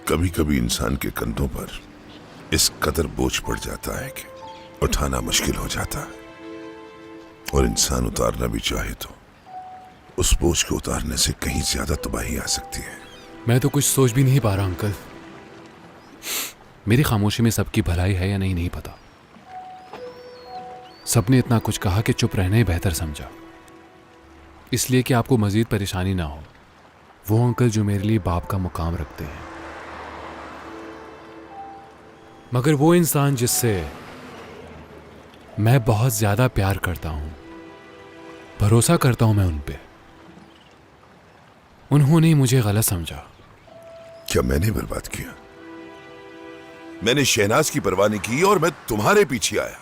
कभी कभी इंसान के कंधों पर इस कदर बोझ पड़ जाता है कि उठाना मुश्किल हो जाता है, और इंसान उतारना भी चाहे तो उस बोझ को उतारने से कहीं ज्यादा तबाही आ सकती है। मैं तो कुछ सोच भी नहीं पा रहा अंकल। मेरी खामोशी में सबकी भलाई है या नहीं, नहीं पता। सबने इतना कुछ कहा कि चुप रहना ही बेहतर समझा, इसलिए कि आपको मजीद परेशानी ना हो। वो अंकल जो मेरे लिए बाप का मुकाम रखते हैं, मगर वो इंसान जिससे मैं बहुत ज्यादा प्यार करता हूं, भरोसा करता हूं मैं उन पे, उन्होंने ही मुझे गलत समझा। क्या मैंने बर्बाद किया? मैंने शहनाज की परवाह नहीं की और मैं तुम्हारे पीछे आया।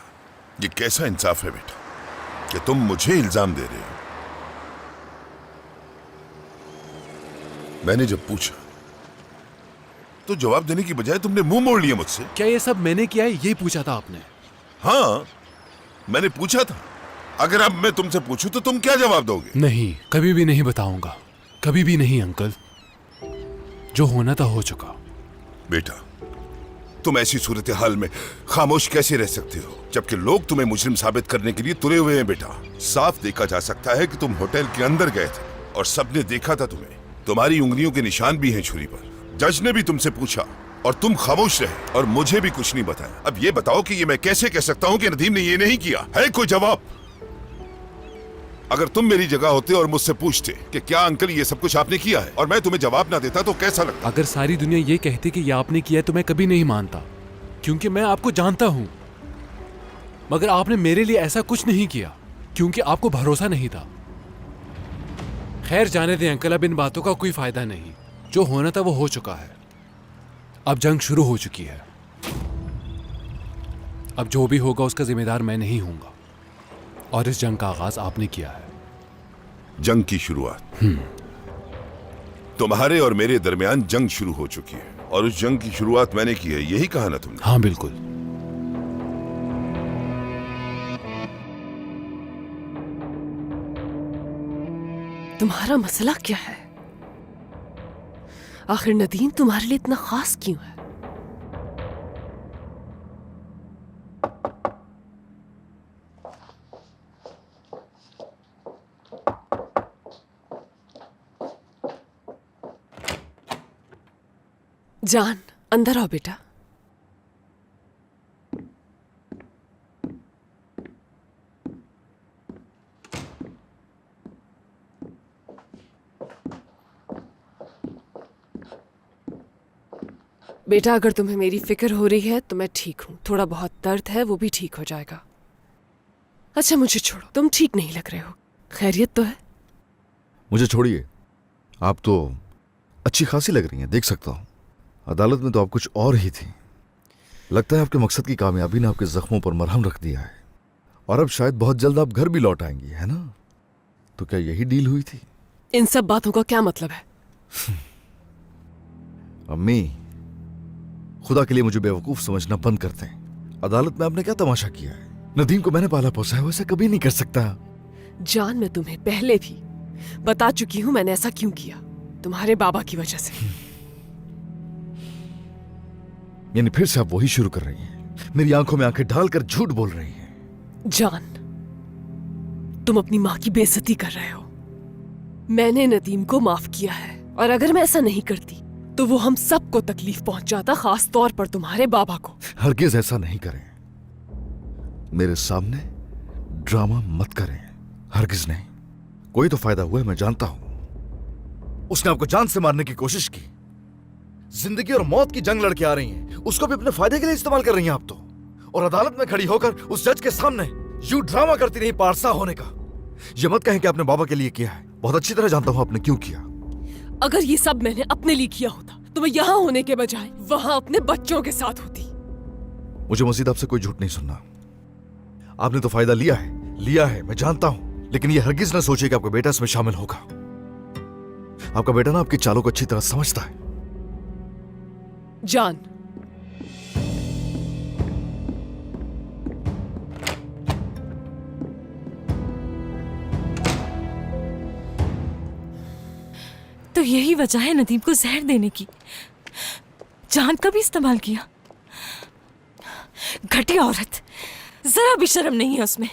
ये कैसा इंसाफ है बेटा कि तुम मुझे इल्जाम दे रहे हो? मैंने जब पूछा तो जवाब देने की बजाय तुमने मुंह मोड़ लिया मुझसे। क्या ये सब मैंने किया है, ये पूछा था आपने? हाँ, मैंने पूछा था। अगर अब मैं तुमसे पूछूं तो तुम क्या जवाब दोगे? नहीं, कभी भी नहीं बताऊंगा, कभी भी नहीं अंकल। जो होना था हो चुका। बेटा, तुम ऐसी सूरत हाल में खामोश कैसे रह सकते हो जबकि लोग तुम्हें मुजरिम साबित करने के लिए तुले हुए हैं? बेटा, साफ देखा जा सकता है कि तुम होटल के अंदर गए थे और सबने देखा था तुम्हें। तुम्हारी उंगलियों के निशान भी हैं छुरी पर। जज ने भी तुमसे पूछा और तुम खामोश रहे और मुझे भी कुछ नहीं बताया। अब ये बताओ कि ये मैं कैसे कह सकता हूं कि नदीम ने ये नहीं किया? है कोई जवाब? अगर तुम मेरी जगह होते और मुझसे पूछते कि क्या अंकल ये सब कुछ आपने किया है, और मैं तुम्हें जवाब ना देता तो कैसा लगता? अगर सारी दुनिया ये कहती कि ये आपने किया है तो मैं कभी नहीं मानता, क्योंकि मैं आपको जानता हूं। मगर आपने मेरे लिए ऐसा कुछ नहीं किया क्योंकि आपको भरोसा नहीं था। खैर जाने दें अंकल, अब इन बातों का कोई फायदा नहीं। जो होना था वो हो चुका है। अब जंग शुरू हो चुकी है। अब जो भी होगा उसका जिम्मेदार मैं नहीं हूंगा, और इस जंग का आगाज आपने किया है। जंग की शुरुआत? तुम्हारे और मेरे दरमियान जंग शुरू हो चुकी है और उस जंग की शुरुआत मैंने की है, यही कहा ना तुमने? हाँ बिल्कुल। तुम्हारा मसला क्या है? आखिर नदीम तुम्हारे लिए इतना खास क्यों है? जान, अंदर आओ बेटा। बेटा, अगर तुम्हें मेरी फिक्र हो रही है तो मैं ठीक हूं। थोड़ा बहुत दर्द है, वो भी ठीक हो जाएगा। अच्छा मुझे छोड़ो, तुम ठीक नहीं लग रहे हो। खैरियत तो है? मुझे छोड़िए, आप तो अच्छी खासी लग रही हैं, देख सकता हूं। अदालत में तो आप कुछ और ही थी। लगता है आपके मकसद की कामयाबी ने आपके जख्मों पर मरहम रख दिया है, और अब शायद बहुत जल्द आप घर भी लौट आएंगी, है ना? तो क्या यही डील हुई थी? इन सब बातों का क्या मतलब है? अम्मी, खुदा के लिए मुझे बेवकूफ समझना बंद करते हैं। अदालत में आपने क्या तमाशा किया है? नदीम को मैंने पाला पोसा है, वैसा कभी नहीं कर सकता। जान, मैं तुम्हें पहले भी बता चुकी हूं मैंने ऐसा क्यों किया। तुम्हारे बाबा की वजह से। यानी फिर से आप वही शुरू कर रही हैं, मेरी आंखों में आंखें डालकर झूठ बोल रही हैं। जान, तुम अपनी माँ की बेइज्जती कर रहे हो। मैंने नदीम को माफ किया है, और अगर मैं ऐसा नहीं करती तो वो हम सबको तकलीफ पहुंचाता, खास तौर पर तुम्हारे बाबा को। हरगिज ऐसा नहीं करें, मेरे सामने ड्रामा मत करें। हरगिज नहीं। कोई तो फायदा हुआ है, मैं जानता हूं। उसने आपको जान से मारने की कोशिश की। जिंदगी और मौत की जंग लड़के आ रही हैं, उसको भी अपने फायदे के लिए इस्तेमाल कर रही हैं आप तो। और अदालत में खड़ी होकर उस जज के सामने यूं ड्रामा करती रही पारसा होने का। ये मत कहें कि आपने बाबा के लिए किया है, बहुत अच्छी तरह जानता हूं आपने क्यों किया। अगर ये सब मैंने अपने लिए किया होता तो मैं यहाँ होने के बजाय वहां अपने बच्चों के साथ होती। मुझे मजीद आपसे कोई झूठ नहीं सुनना। आपने तो फायदा लिया है, मैं जानता हूं, लेकिन ये हरगिज ना सोचिए कि आपका बेटा इसमें शामिल होगा। आपका बेटा ना आपकी चालों को अच्छी तरह समझता है। जान, तो यही वजह है नदीम को जहर देने की। जान का भी इस्तेमाल किया। घटिया औरत, जरा भी शर्म नहीं है उसमें।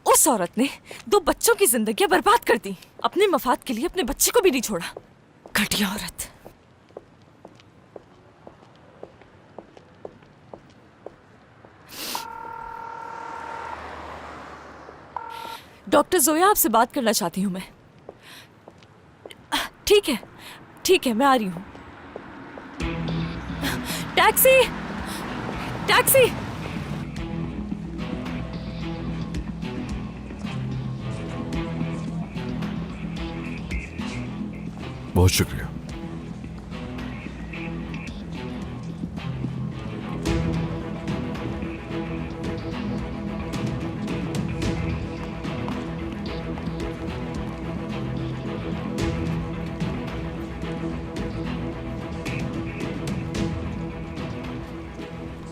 उस औरत ने 2 बच्चों की जिंदगियां बर्बाद कर दी, अपने मफाद के लिए अपने बच्चे को भी नहीं छोड़ा। घटिया औरत। डॉक्टर जोया, आपसे बात करना चाहती हूं मैं। ठीक है, मैं आ रही हूं। Taxi, taxi. बहुत शुक्रिया।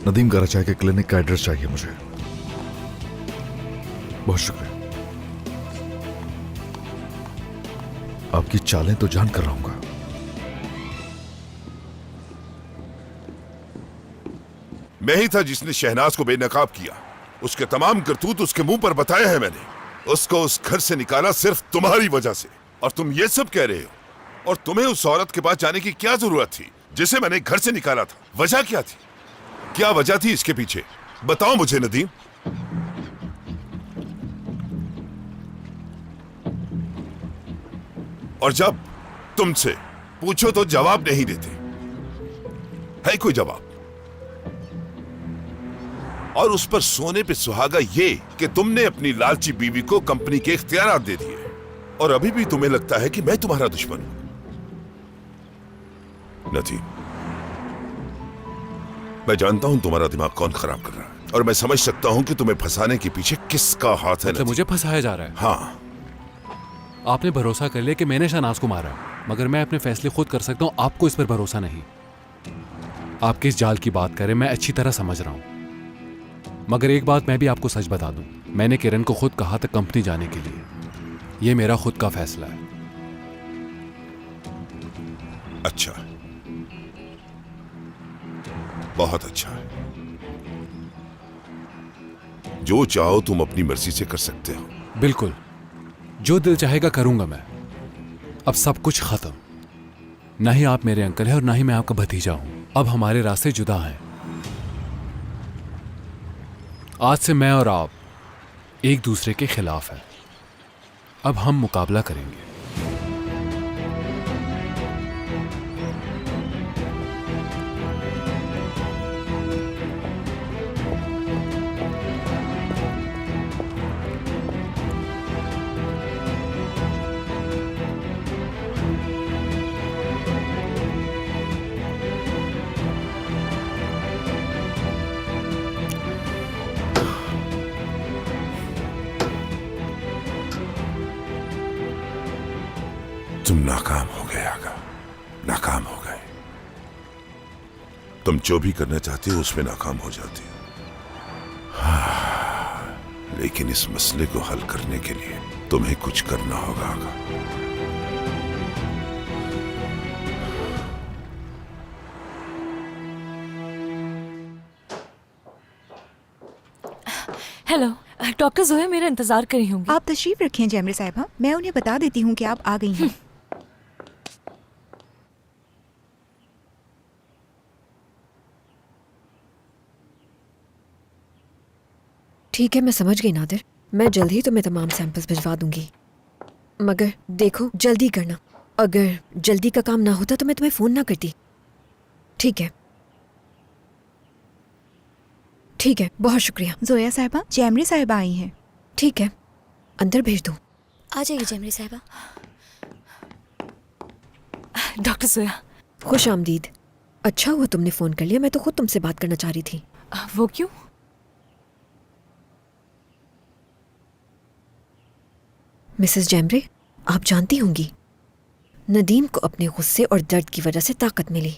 नदीम कराचाई के क्लिनिक का एड्रेस चाहिए मुझे। बहुत शुक्रिया। आपकी चालें तो जान कर रहूंगा। मैं ही था जिसने शहनाज को बेनकाब किया। उसके तमाम करतूत उसके मुंह पर बताए हैं मैंने। उसको उस घर से निकाला सिर्फ तुम्हारी वजह से, और तुम ये सब कह रहे हो। और तुम्हें उस औरत के पास जाने की क्या जरूरत थी जिसे मैंने घर से निकाला था? वजह क्या थी? क्या वजह थी इसके पीछे? बताओ मुझे नदीम। और जब तुमसे पूछो तो जवाब नहीं देते। है कोई जवाब? और उस पर सोने पे सुहागा ये कि तुमने अपनी लालची बीवी को कंपनी के इख्तियारात दे दिए, और अभी भी तुम्हें लगता है कि मैं तुम्हारा दुश्मन हूं। नदीम, मैं जानता हूं तुम्हारा दिमाग कौन खराब कर रहा है, और मैं समझ सकता हूं कि तुम्हें फंसाने के पीछे किसका हाथ है। मतलब मुझे फंसाया जा रहा है? हाँ। आपने भरोसा कर लिया कि मैंने शहनाज को मारा, मगर मैं अपने फैसले खुद कर सकता हूं। आपको इस पर भरोसा नहीं। आप किस जाल की बात करें मैं अच्छी तरह समझ रहा हूं, मगर एक बात मैं भी आपको सच बता दूं, मैंने किरण को खुद कहा था कंपनी जाने के लिए। यह मेरा खुद का फैसला है। अच्छा, बहुत अच्छा है। जो चाहो तुम अपनी मर्जी से कर सकते हो। बिल्कुल, जो दिल चाहेगा करूंगा मैं। अब सब कुछ खत्म। ना ही आप मेरे अंकल हैं और ना ही मैं आपका भतीजा हूं। अब हमारे रास्ते जुदा हैं। आज से मैं और आप एक दूसरे के खिलाफ हैं। अब हम मुकाबला करेंगे। तुम नाकाम हो गए आगा, नाकाम हो गए। तुम जो भी करना चाहते हो उसमें नाकाम हो जाती हो। लेकिन इस मसले को हल करने के लिए तुम्हें कुछ करना होगा आगा। हेलो डॉक्टर जोया, मेरा इंतजार कर रही होंगी। आप तशरीफ रखें जैमरे साहिबा, मैं उन्हें बता देती हूँ कि आप आ गई हैं। ठीक है, मैं समझ गई नादिर। मैं जल्द ही तुम्हें तमाम सैंपल्स भिजवा दूंगी, मगर देखो जल्दी करना। अगर जल्दी का काम ना होता तो मैं तुम्हें फोन ना करती। ठीक है, ठीक है, बहुत शुक्रिया। जोया साहिबा, जैमरे साहिबा आई हैं। ठीक है, अंदर भेज दो। आ जाइए जैमरे साहिबा। डॉक्टर जोया। खुश आमदीद। अच्छा हुआ तुमने फोन कर लिया, मैं तो खुद तुमसे बात करना चाह रही थी। वो क्यों? मिसेस जैमरे, आप जानती होंगी नदीम को अपने गुस्से और दर्द की वजह से ताकत मिली।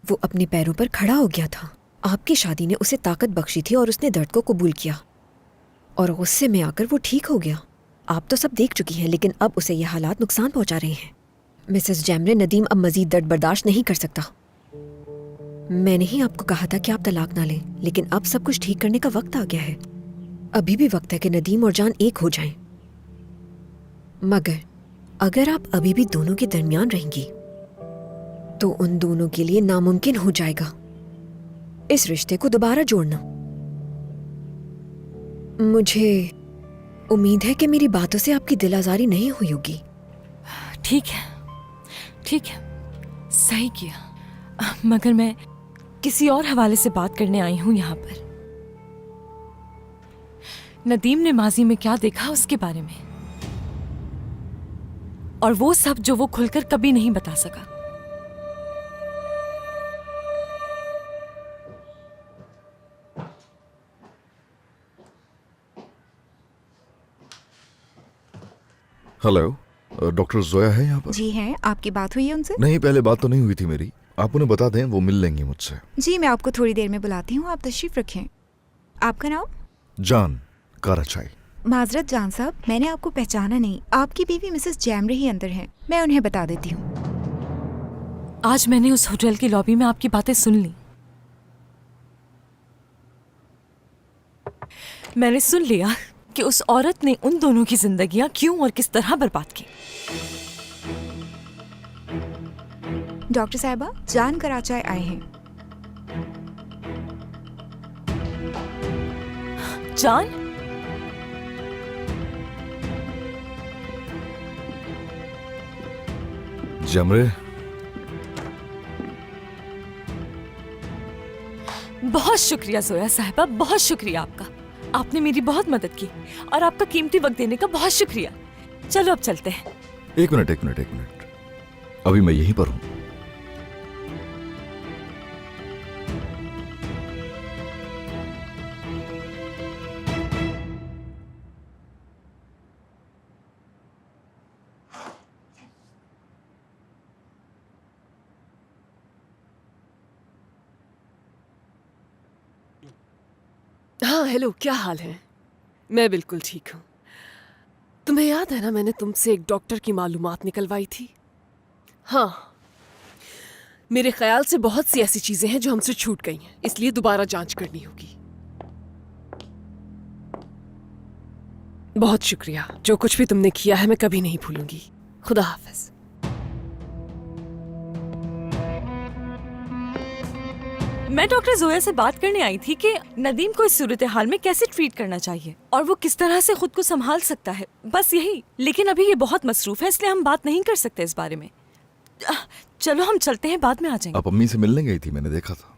वो अपने पैरों पर खड़ा हो गया था। आपकी शादी ने उसे ताकत बख्शी थी और उसने दर्द को कबूल किया, और गुस्से में आकर वो ठीक हो गया। आप तो सब देख चुकी हैं, लेकिन अब उसे ये हालात नुकसान पहुंचा रहे हैं। मिसेस जैमरे, नदीम अब मजीद दर्द बर्दाश्त नहीं कर सकता। मैंने ही आपको कहा था कि आप तलाक ना लें, लेकिन अब सब कुछ ठीक करने का वक्त आ गया है। अभी भी वक्त है कि नदीम और जान एक हो जाएं। मगर अगर आप अभी भी दोनों के दरमियान रहेंगी तो उन दोनों के लिए नामुमकिन हो जाएगा इस रिश्ते को दोबारा जोड़ना। मुझे उम्मीद है कि मेरी बातों से आपकी दिल आजारी नहीं हुई होगी। ठीक है, ठीक है, सही किया। मगर मैं किसी और हवाले से बात करने आई हूं यहाँ पर। नदीम ने माजी में क्या देखा उसके बारे में, और वो सब जो वो खुलकर कभी नहीं बता सका। हेलो, डॉक्टर जोया है यहाँ पर? जी हैं, आपकी बात हुई है उनसे? नहीं, पहले बात तो नहीं हुई थी मेरी। आप उन्हें बता दें, वो मिल लेंगी मुझसे। जी, मैं आपको थोड़ी देर में बुलाती हूँ, आप तशरीफ रखें। आपका नाम? जान काराचाई। माजरत जान साहब, मैंने आपको पहचाना नहीं। आपकी बीवी मिसेस जैमरे ही अंदर हैं, मैं उन्हें बता देती हूँ। आज मैंने उस होटल की लॉबी में आपकी बातें सुन ली। मैंने सुन लिया कि उस औरत ने उन दोनों की जिंदगियां क्यों और किस तरह बर्बाद की। डॉक्टर साहिबा, जान कराचाई आए हैं। जान? जमरे, बहुत शुक्रिया जोया साहिबा, बहुत शुक्रिया आपका। आपने मेरी बहुत मदद की और आपका कीमती वक्त देने का बहुत शुक्रिया। चलो अब चलते हैं। एक मिनट। अभी मैं यहीं पर हूं। हाँ, हेलो, क्या हाल है? मैं बिल्कुल ठीक हूँ। तुम्हें याद है ना, मैंने तुमसे एक डॉक्टर की मालूमात निकलवाई थी? हाँ, मेरे ख्याल से बहुत सी ऐसी चीजें हैं जो हमसे छूट गई हैं, इसलिए दोबारा जांच करनी होगी। बहुत शुक्रिया। जो कुछ भी तुमने किया है मैं कभी नहीं भूलूंगी। खुदा हाफिज। मैं डॉक्टर जोया से बात करने आई थी कि नदीम को इस सूरत हाल में कैसे ट्रीट करना चाहिए और वो किस तरह से खुद को संभाल सकता है, बस यही। लेकिन अभी ये बहुत मसरूफ है, इसलिए हम बात नहीं कर सकते इस बारे में। चलो हम चलते हैं, बाद में आ जाएंगे। आप अम्मी से मिलने गई थी, मैंने देखा था।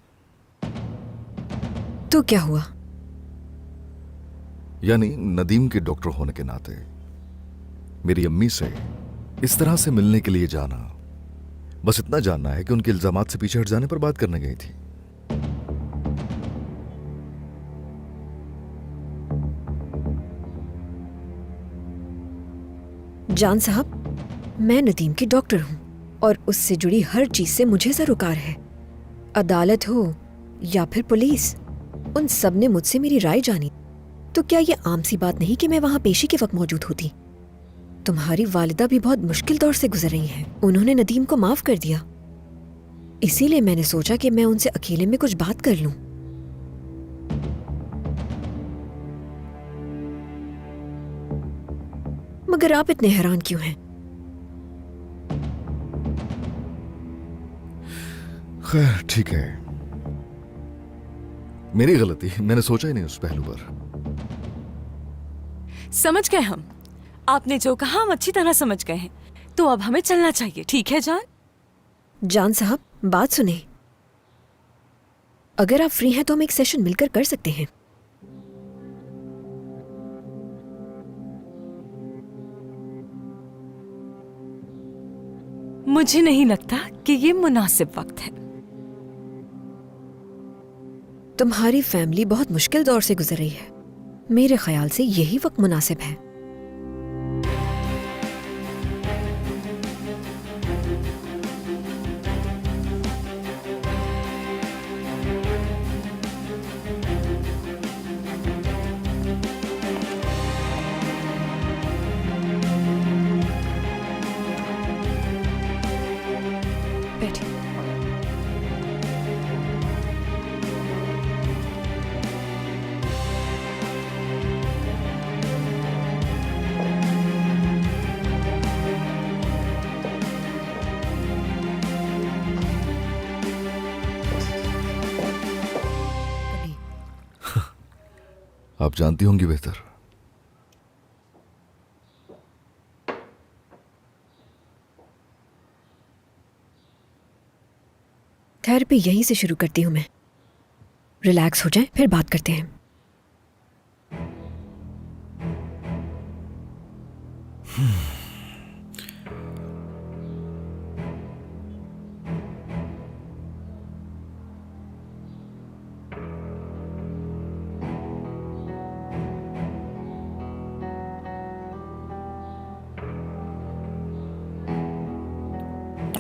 तो क्या हुआ? यानी नदीम के डॉक्टर होने के नाते मेरी अम्मी से इस तरह से मिलने के लिए जाना, बस इतना जानना है कि उनके इल्जामात से पीछे हट जाने पर बात करने गई थी। जान साहब, मैं नदीम की डॉक्टर हूँ और उससे जुड़ी हर चीज से मुझे सरोकार है। अदालत हो या फिर पुलिस, उन सब ने मुझसे मेरी राय जानी। तो क्या ये आम सी बात नहीं कि मैं वहां पेशी के वक्त मौजूद होती? तुम्हारी वालिदा भी बहुत मुश्किल दौर से गुजर रही हैं। उन्होंने नदीम को माफ कर दिया, इसीलिए मैंने सोचा कि मैं उनसे अकेले में कुछ बात कर लूं। मगर आप इतने हैरान क्यों हैं? खैर ठीक है, मेरी गलती, मैंने सोचा ही नहीं उस पहलू पर। समझ गए हम। आपने जो कहा हम अच्छी तरह समझ गए हैं। तो अब हमें चलना चाहिए, ठीक है जान? जान साहब, बात सुने। अगर आप फ्री हैं तो हम एक सेशन मिलकर कर सकते हैं। मुझे नहीं लगता कि ये मुनासिब वक्त है। तुम्हारी फैमिली बहुत मुश्किल दौर से गुजर रही है, मेरे ख्याल से यही वक्त मुनासिब है। बैठिए। आप जानती होंगी बेहतर। थेरेपी यहीं से शुरू करती हूँ मैं। रिलैक्स हो जाए फिर बात करते हैं।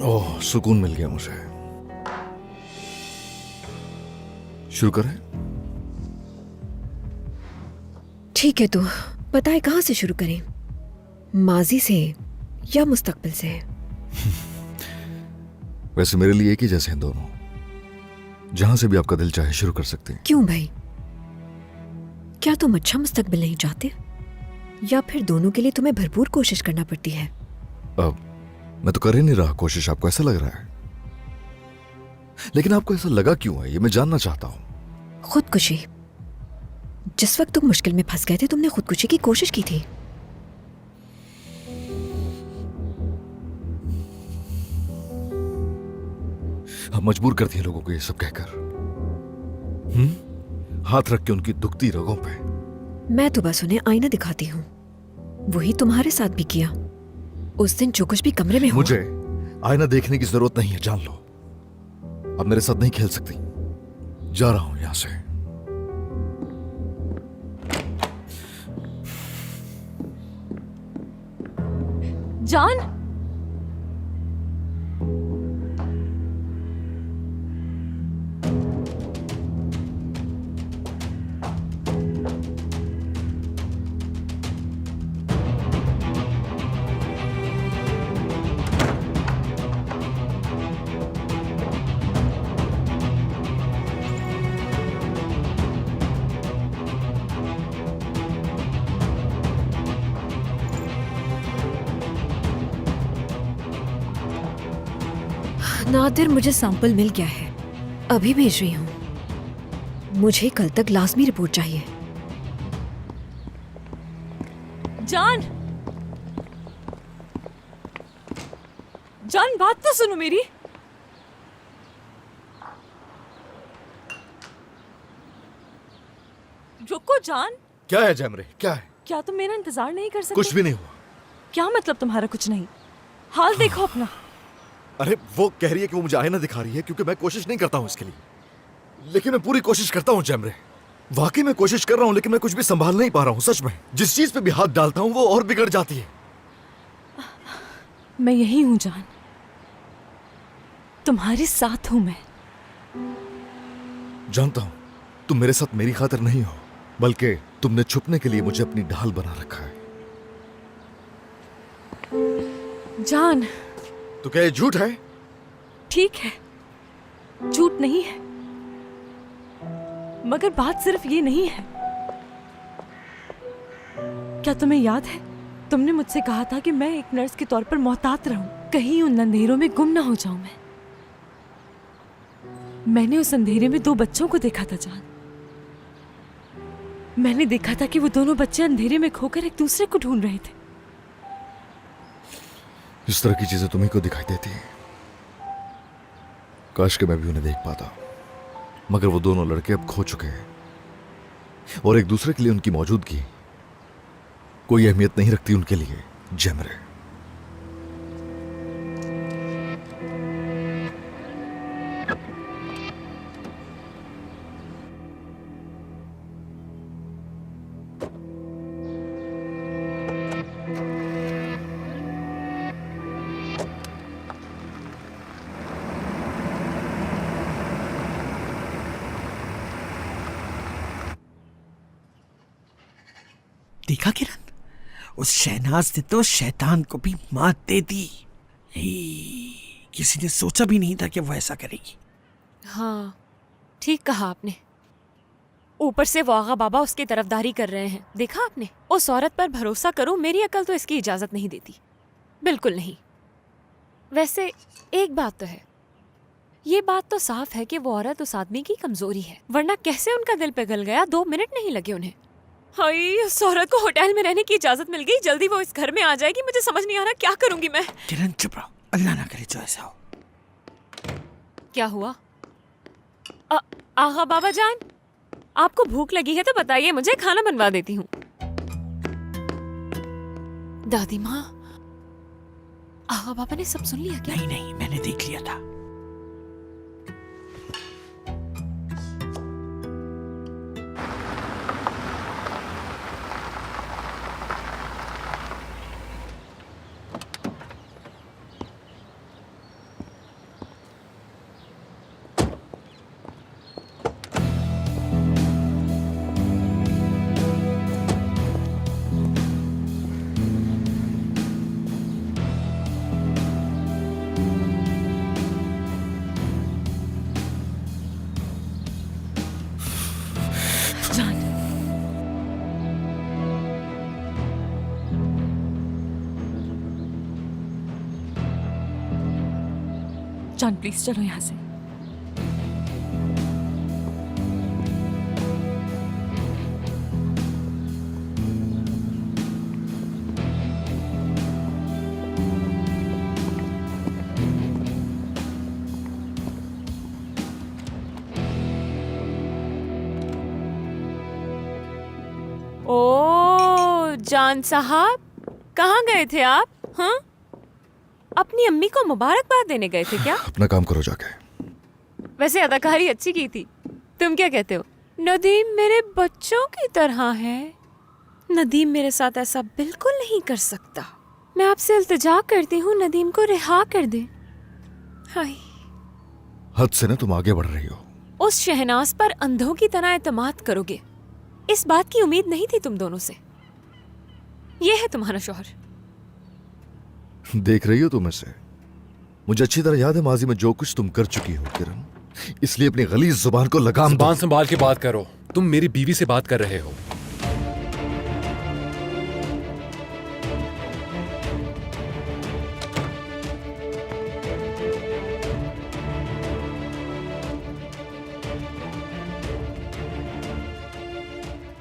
ओह, सुकून मिल गया मुझे। शुरू करें? ठीक है, तो बताए कहाँ से शुरू करें? माजी से या मुस्तकबिल से? वैसे मेरे लिए एक ही जैसे हैं दोनों। जहां से भी आपका दिल चाहे शुरू कर सकते हैं। क्यों भाई, क्या तुम अच्छा मुस्तकबिल नहीं चाहते, या फिर दोनों के लिए तुम्हें भरपूर कोशिश करना पड़ती है? अब मैं तो कर ही नहीं रहा कोशिश, आपको ऐसा लग रहा है। लेकिन आपको ऐसा लगा क्यों है, ये मैं जानना चाहता हूं। खुदकुशी। जिस वक्त तुम मुश्किल में फंस गए थे, तुमने खुदकुशी की कोशिश की थी। आप मजबूर करती हैं लोगों को ये सब कहकर। हाथ रख के उनकी दुखती रगों पे। मैं तो बस उन्हें आईना दिखाती हूँ। वही तुम्हारे साथ भी किया उस दिन, जो कुछ भी कमरे में हुआ। मुझे आईना देखने की जरूरत नहीं है, जान लो। अब मेरे साथ नहीं खेल सकती। जा रहा हूं यहां से। जान, नादिर, मुझे सैंपल मिल गया है, अभी भेज रही हूँ। मुझे कल तक लाजमी रिपोर्ट चाहिए। जान, जान बात तो सुनो मेरी। रुको जान। क्या है जैमरे, क्या है? क्या तुम मेरा इंतजार नहीं कर सकते? कुछ भी नहीं हुआ। क्या मतलब तुम्हारा कुछ नहीं? हाल देखो अपना। अरे वो कह रही है कि वो मुझे आईना दिखा रही है क्योंकि मैं कोशिश नहीं करता हूं इसके लिए। लेकिन मैं पूरी कोशिश करता हूं जैमरे। वाकई मैं कोशिश कर रहा हूं, लेकिन मैं कुछ भी संभाल नहीं पा रहा हूं। सच में जिस चीज पे भी हाथ डालता हूं वो और बिगड़ जाती है। मैं यही हूं जान, तुम्हारे साथ हूं मैं। जानता हूं तुम मेरे साथ मेरी खातिर नहीं हो, बल्कि तुमने छुपने के लिए मुझे अपनी ढाल बना रखा है। जान, तो क्या ये झूठ है? ठीक है, झूठ नहीं है, मगर बात सिर्फ ये नहीं है। क्या तुम्हें याद है, तुमने मुझसे कहा था कि मैं एक नर्स के तौर पर मोहतात रहूं, कहीं उन अंधेरों में गुम ना हो जाऊं मैं। मैंने उस अंधेरे में 2 बच्चों को देखा था जान। मैंने देखा था कि वो दोनों बच्चे अंधेरे में खोकर एक दूसरे को ढूंढ रहे थे। इस तरह की चीजें तुम्हीं को दिखाई देती हैं। काश के मैं भी उन्हें देख पाता, मगर वो दोनों लड़के अब खो चुके हैं और एक दूसरे के लिए उनकी मौजूदगी कोई अहमियत नहीं रखती उनके लिए। जैमरे, देखा किरण, उस शहनाज ने तो शैतान को भी मात दे दी। किसी ने सोचा भी नहीं था कि वो ऐसा करेगी। हाँ, ठीक कहा आपने। ऊपर से वो आगा बाबा उसकी तरफदारी कर रहे हैं, देखा आपने? उस औरत पर भरोसा करो, मेरी अकल तो इसकी इजाजत नहीं देती, बिल्कुल नहीं। वैसे एक बात तो है, ये बात तो साफ है कि वो औरत उस आदमी की कमजोरी है, वरना कैसे उनका दिल पिघल गया? 2 मिनट नहीं लगे उन्हें। हाय, उस औरत को होटल में रहने की इजाजत मिल गई। जल्दी वो इस घर में आ जाएगी। मुझे समझ नहीं आ रहा क्या करूंगी मैं। किरण चुप रहो, अल्लाह ना करे जो ऐसा हो। क्या हुआ? आगा बाबा जान, आपको भूख लगी है तो बताइए, मुझे खाना बनवा देती हूँ। दादी माँ, आगा बाबा ने सब सुन लिया क्या? नहीं नहीं, मैंने देख लिया था। जान, जान प्लीज चलो यहाँ से। ओ जान साहब, कहाँ गए थे आप? हाँ, अपनी अम्मी को मुबारकबाद देने गए थे क्या? अपना काम करो जाके। वैसे अदाकारी अच्छी की थी। तुम क्या कहते हो? नदीम मेरे बच्चों की तरह है। नदीम मेरे साथ ऐसा बिल्कुल नहीं कर सकता। मैं आपसे इल्तिजा करती हूँ, नदीम को रिहा कर दे। हाय, हद से ना तुम आगे बढ़ रही हो। उस शहनाज पर अंधों की तरह एतमाद करोगे, इस बात की उम्मीद नहीं थी तुम दोनों से। ये है तुम्हारा शौहर। देख रही हो तुम इसे? मुझे अच्छी तरह याद है माजी में जो कुछ तुम कर चुकी हो किरण, इसलिए अपनी गलीज जुबान को लगाम दो। जुबान संभाल के बात करो। तुम मेरी बीवी से बात कर रहे हो।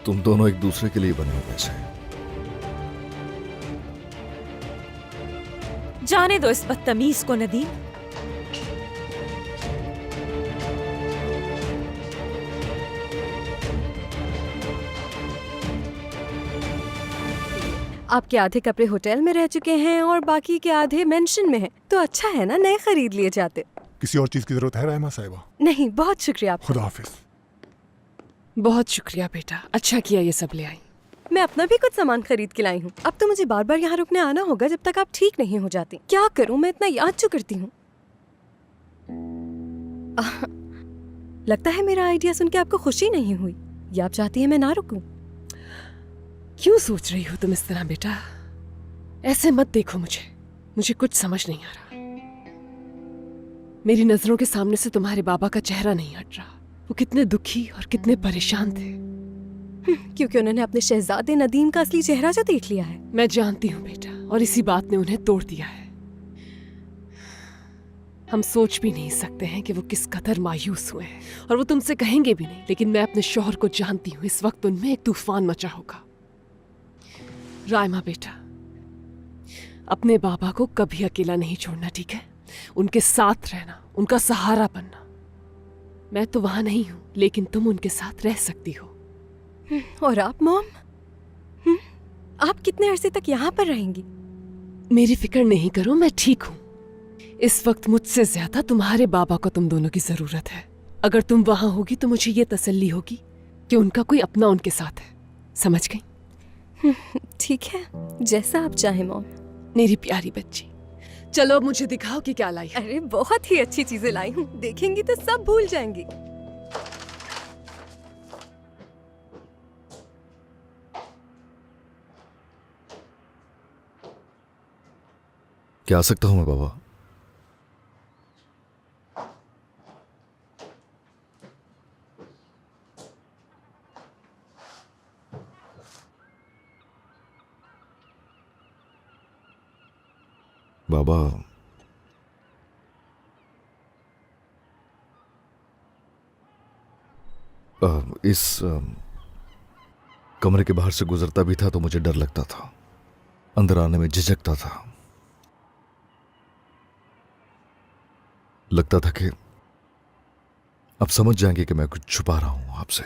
तुम दोनों एक दूसरे के लिए बने हो वैसे। जाने दो इस बदतमीज को नदीम। आपके आधे कपड़े होटल में रह चुके हैं और बाकी के आधे मेंशन में हैं, तो अच्छा है ना नए खरीद लिए जाते। किसी और चीज की जरूरत है रहमा साहिबा? नहीं, बहुत शुक्रिया आपका। खुदा हाफिज। बहुत शुक्रिया बेटा, अच्छा किया ये सब ले आई। मैं अपना भी कुछ सामान खरीद के लाई हूँ। अब तो मुझे बार बार यहाँ रुकने आना होगा जब तक आप ठीक नहीं हो जाती। क्या करूँ, मैं इतना याद जो करती हूँ। लगता है मेरा आइडिया सुन के आपको खुशी नहीं हुई, या आप चाहती है मैं ना रुकूं? क्यों सोच रही हो तुम इस तरह बेटा? ऐसे मत देखो मुझे कुछ समझ नहीं आ रहा। मेरी नजरों के सामने से तुम्हारे बाबा का चेहरा नहीं हट रहा। वो कितने दुखी और कितने परेशान थे। क्योंकि उन्होंने अपने शहजादे नदीम का असली चेहरा जो देख लिया है। मैं जानती हूँ बेटा, और इसी बात ने उन्हें तोड़ दिया है। हम सोच भी नहीं सकते हैं कि वो किस कदर मायूस हुए हैं, और वो तुमसे कहेंगे भी नहीं। लेकिन मैं अपने शौहर को जानती हूँ, इस वक्त उनमें एक तूफान मचा होगा। रायमा बेटा, अपने बाबा को कभी अकेला नहीं छोड़ना, ठीक है? उनके साथ रहना, उनका सहारा बनना। मैं तो वहां नहीं हूं, लेकिन तुम उनके साथ रह सकती हो। और आप मॉम, आप कितने अरसे तक यहाँ पर रहेंगी? मेरी फिक्र नहीं करो, मैं ठीक हूँ। इस वक्त मुझसे ज्यादा तुम्हारे बाबा को तुम दोनों की जरूरत है। अगर तुम वहां होगी तो मुझे ये तसल्ली होगी कि उनका कोई अपना उनके साथ है। समझ गई? ठीक है, जैसा आप चाहें मॉम। मेरी प्यारी बच्ची, चलो अब मुझे दिखाओ कि क्या लाई है। अरे बहुत ही अच्छी चीजें लाई हूँ, देखेंगी तो सब भूल जाएंगी। क्या आ सकता हूं मैं बाबा? बाबा, कमरे के बाहर से गुजरता भी था तो मुझे डर लगता था, अंदर आने में झिझकता था। लगता था कि अब समझ जाएंगे कि मैं कुछ छुपा रहा हूं आपसे।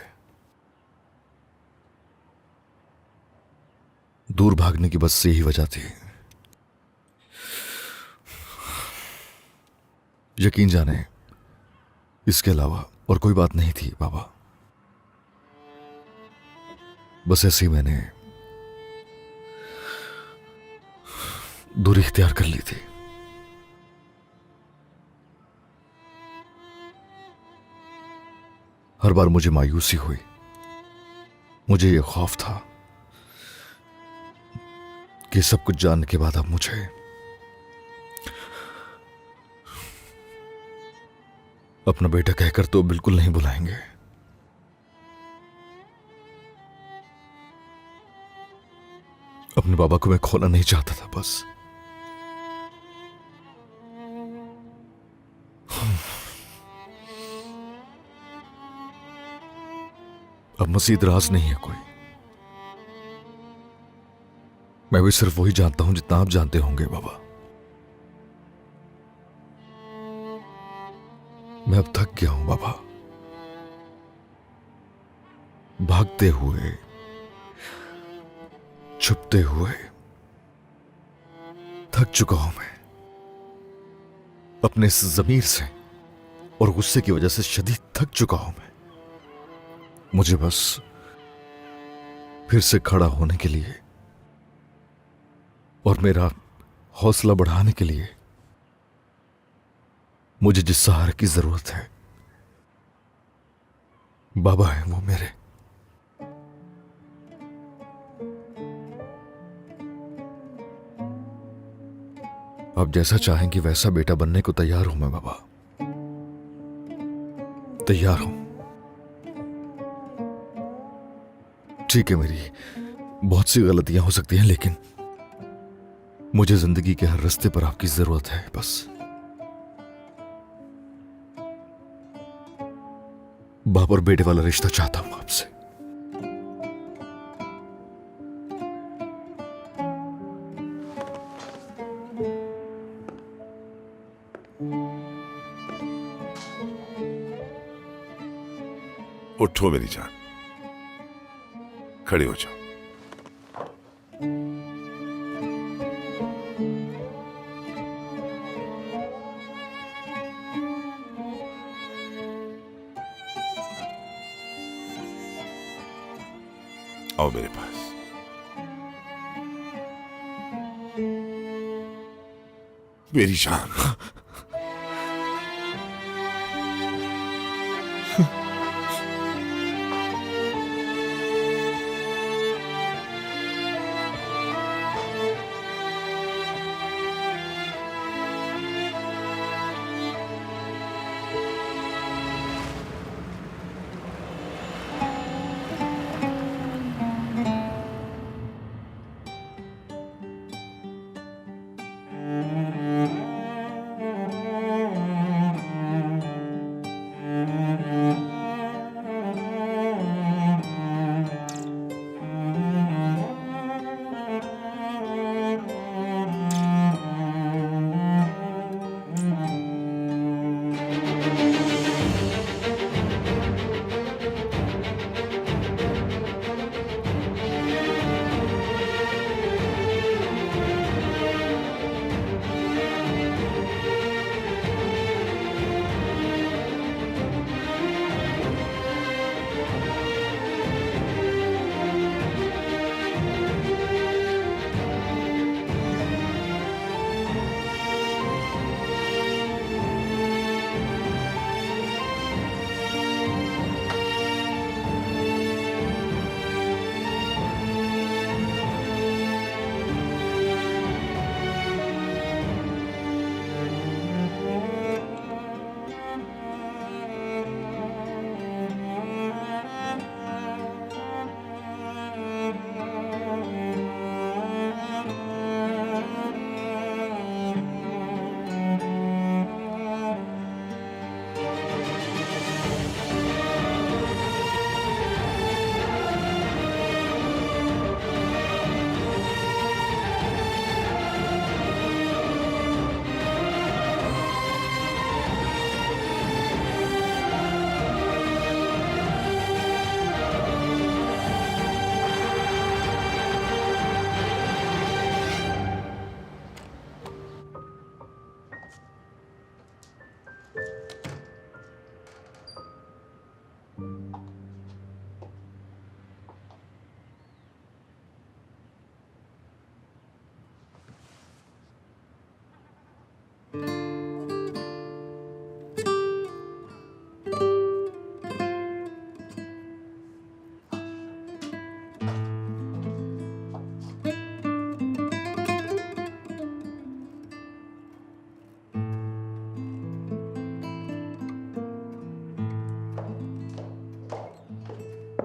दूर भागने की बस यही वजह थी। यकीन जाने इसके अलावा और कोई बात नहीं थी बाबा। बस ऐसे ही मैंने दूरी इख्तियार कर ली थी। हर बार मुझे मायूसी हुई, मुझे यह खौफ था कि सब कुछ जानने के बाद अब मुझे अपना बेटा कहकर तो बिल्कुल नहीं बुलाएंगे। अपने बाबा को मैं खोना नहीं चाहता था बस। अब मजीद राज नहीं है कोई। मैं भी सिर्फ वही जानता हूं जितना आप जानते होंगे बाबा। मैं अब थक गया हूं बाबा, भागते हुए, छुपते हुए थक चुका हूं मैं। अपने इस ज़मीर से और गुस्से की वजह से शदीद थक चुका हूं मैं। मुझे बस फिर से खड़ा होने के लिए और मेरा हौसला बढ़ाने के लिए मुझे जिस सहारे की जरूरत है बाबा है वो मेरे। आप जैसा चाहेंगे वैसा बेटा बनने को तैयार हूं मैं बाबा, तैयार हूं। ठीक है, मेरी बहुत सी गलतियां हो सकती हैं, लेकिन मुझे जिंदगी के हर रास्ते पर आपकी जरूरत है। बस बाप और बेटे वाला रिश्ता चाहता हूं आपसे। उठो मेरी जान, खड़े हो जाओ। आओ मेरे पास। मेरी जान,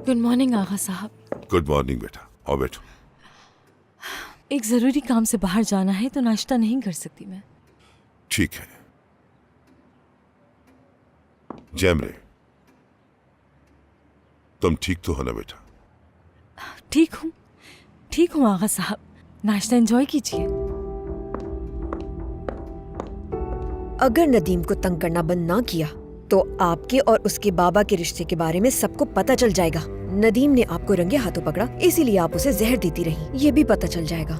गुड मॉर्निंग आगा साहब। गुड मॉर्निंग बेटा, आओ बैठो। एक जरूरी काम से बाहर जाना है तो नाश्ता नहीं कर सकती मैं। ठीक है। जैमरे, तुम ठीक तो हो ना बेटा? ठीक हूँ आगा साहब, नाश्ता एंजॉय कीजिए। अगर नदीम को तंग करना बंद ना किया तो आपके और उसके बाबा के रिश्ते के बारे में सबको पता चल जाएगा। नदीम ने आपको रंगे हाथों पकड़ा, इसीलिए आप उसे जहर देती रही, ये भी पता चल जाएगा।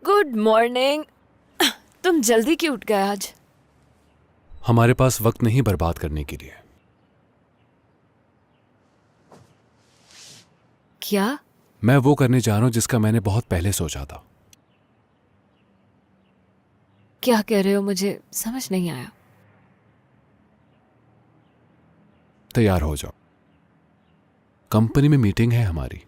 Good morning. तुम जल्दी क्यों उठ गए आज? हमारे पास वक्त नहीं बर्बाद करने के लिए। क्या? मैं वो करने जा रहा हूं जिसका मैंने बहुत पहले सोचा था। क्या कह रहे हो? मुझे समझ नहीं आया। तैयार हो जाओ, कंपनी में मीटिंग है हमारी।